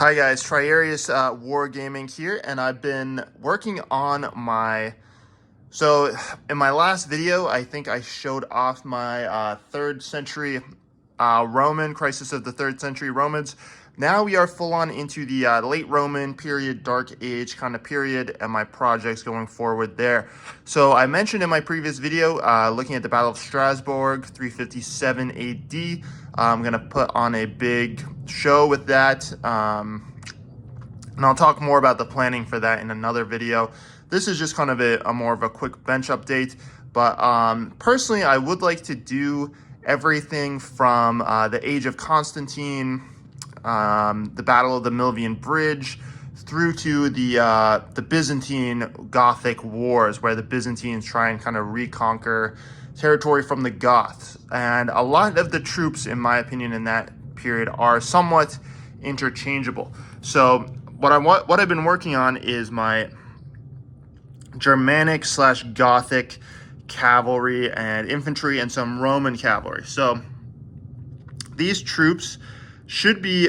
Hi guys, Triarius Wargaming here, and I've been working on so in my last video, I think I showed off my 3rd century Roman, Crisis of the 3rd Century Romans. Now we are full on into the late Roman period, Dark Age kind of period, and my projects going forward there. So I mentioned in my previous video, looking at the Battle of Strasbourg, 357 AD. I'm going to put on a big show with that. And I'll talk more about the planning for that in another video. This is just kind of a more of a quick bench update. But personally, I would like to do everything from the Age of Constantine, the Battle of the Milvian Bridge, through to the Byzantine Gothic Wars, where the Byzantines try and kind of reconquer territory from the Goths. And a lot of the troops, in my opinion, in that period are somewhat interchangeable. So what I've been working on is my Germanic / Gothic cavalry and infantry and some Roman cavalry. So these troops should be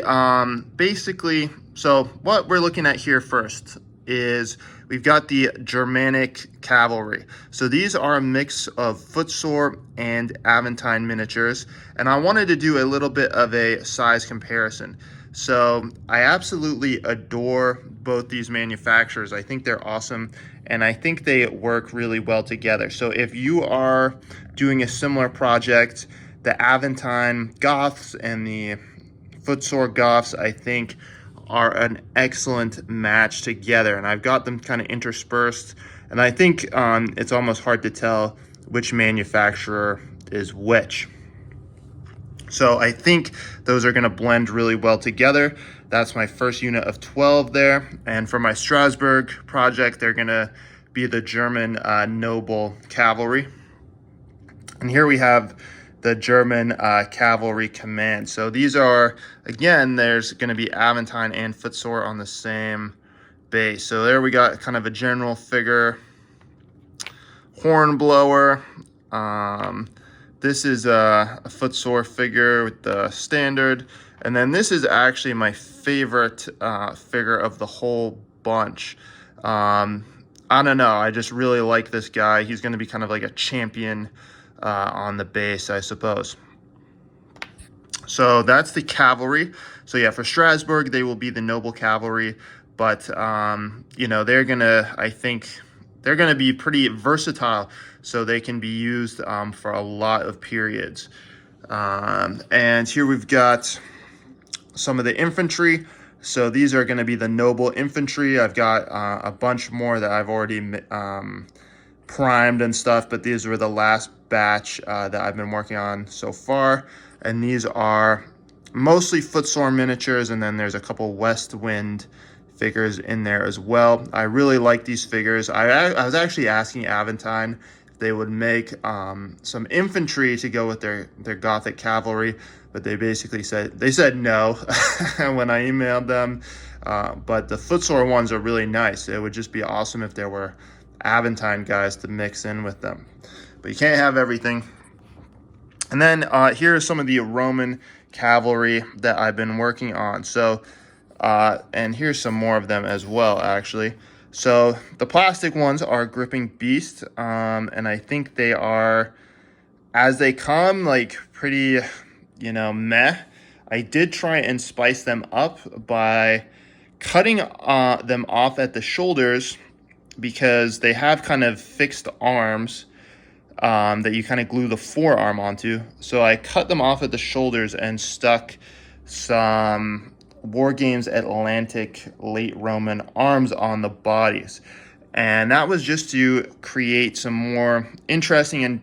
basically, so what we're looking at here first is we've got the Germanic cavalry. So these are a mix of footsore and aventine miniatures, and I wanted to do a little bit of a size comparison. So I absolutely adore both these manufacturers. I think they're awesome, and I think they work really well together. So if you are doing a similar project, the Aventine Goths and the footsore Goths, I think, are an excellent match together, and I've got them kind of interspersed, and I think it's almost hard to tell which manufacturer is which. So I think those are going to blend really well together. That's my first unit of 12 there. And for my Strasbourg project, they're going to be the German noble cavalry. And here we have the German cavalry command. So these are, again, there's going to be aventine and footsore on the same base. So there we got kind of a general figure. Hornblower. This is a footsore figure with the standard. And then this is actually my favorite figure of the whole bunch. I don't know. I just really like this guy. He's going to be kind of like a champion on the base, I suppose. So that's the cavalry. So yeah, for Strasbourg, they will be the noble cavalry. But, you know, they're going to, I think, they're going to be pretty versatile, so they can be used for a lot of periods. And here we've got some of the infantry. So these are going to be the noble infantry. I've got a bunch more that I've already primed and stuff, but these were the last batch that I've been working on so far. And these are mostly footsore miniatures, and then there's a couple West Wind figures in there as well. I really like these figures. I was actually asking Aventine if they would make some infantry to go with their Gothic cavalry, but they basically said no when I emailed them. But the footsore ones are really nice. It would just be awesome if there were Aventine guys to mix in with them, but you can't have everything. And then here are some of the Roman cavalry that I've been working on. So and here's some more of them as well, actually. So the plastic ones are Gripping Beast, and I think they are, as they come, like pretty, you know, meh. I did try and spice them up by cutting them off at the shoulders, because they have kind of fixed arms that you kind of glue the forearm onto. So I cut them off at the shoulders and stuck some War Games Atlantic late Roman arms on the bodies, and that was just to create some more interesting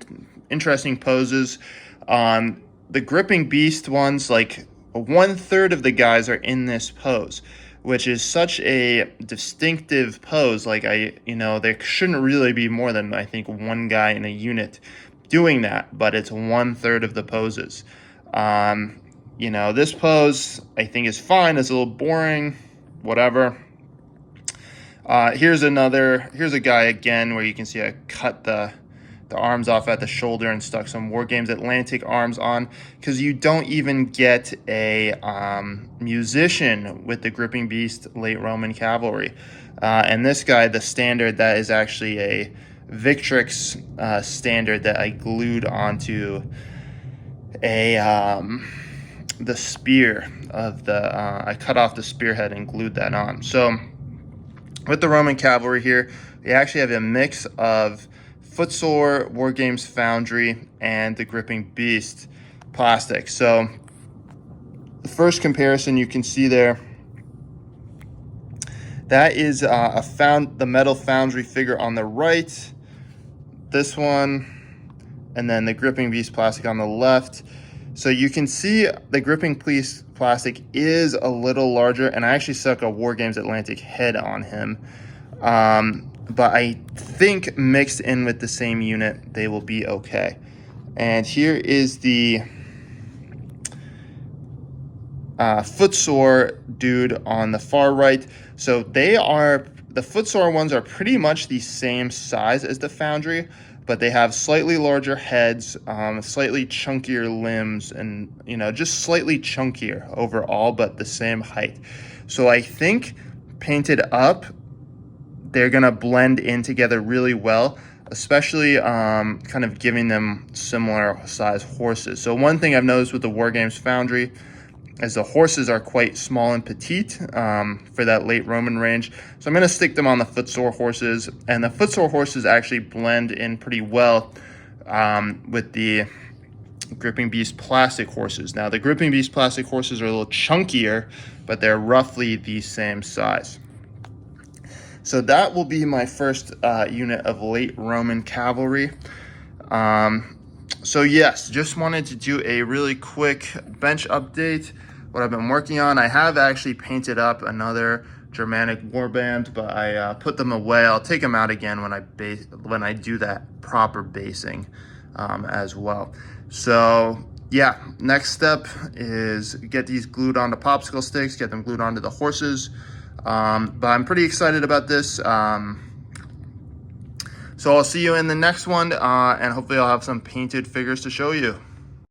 poses. The Gripping Beast ones, like 1/3 of the guys are in this pose, which is such a distinctive pose. Like, there shouldn't really be more than, I think, one guy in a unit doing that, but it's 1/3 of the poses. You know, this pose, I think, is fine. It's a little boring, whatever. Here's a guy again where you can see I cut the the arms off at the shoulder and stuck some War Games Atlantic arms on, because you don't even get a musician with the Gripping Beast late Roman cavalry. And this guy, the standard, that is actually a Victrix standard that I glued onto the spear of the I cut off the spearhead and glued that on. So with the Roman cavalry here, we actually have a mix of footsore, War Games Foundry, and the Gripping Beast plastic. So the first comparison you can see there, that is the metal Foundry figure on the right, this one, and then the Gripping Beast plastic on the left. So you can see the Gripping Beast plastic is a little larger, and I actually stuck a War Games Atlantic head on him. But I think mixed in with the same unit, they will be okay. And here is the footsore dude on the far right. So the footsore ones are pretty much the same size as the Foundry, but they have slightly larger heads, slightly chunkier limbs, and just slightly chunkier overall, but the same height. So I think painted up, they're gonna blend in together really well, especially kind of giving them similar size horses. So one thing I've noticed with the War Games Foundry is the horses are quite small and petite for that late Roman range. So I'm gonna stick them on the footsore horses, and the footsore horses actually blend in pretty well with the Gripping Beast plastic horses. Now the Gripping Beast plastic horses are a little chunkier, but they're roughly the same size. So that will be my first unit of late Roman cavalry. So yes, just wanted to do a really quick bench update, what I've been working on. I have actually painted up another Germanic warband, but I put them away. I'll take them out again when I do that proper basing as well. So yeah, next step is get these glued onto popsicle sticks, get them glued onto the horses. But I'm pretty excited about this. So I'll see you in the next one, and hopefully I'll have some painted figures to show you.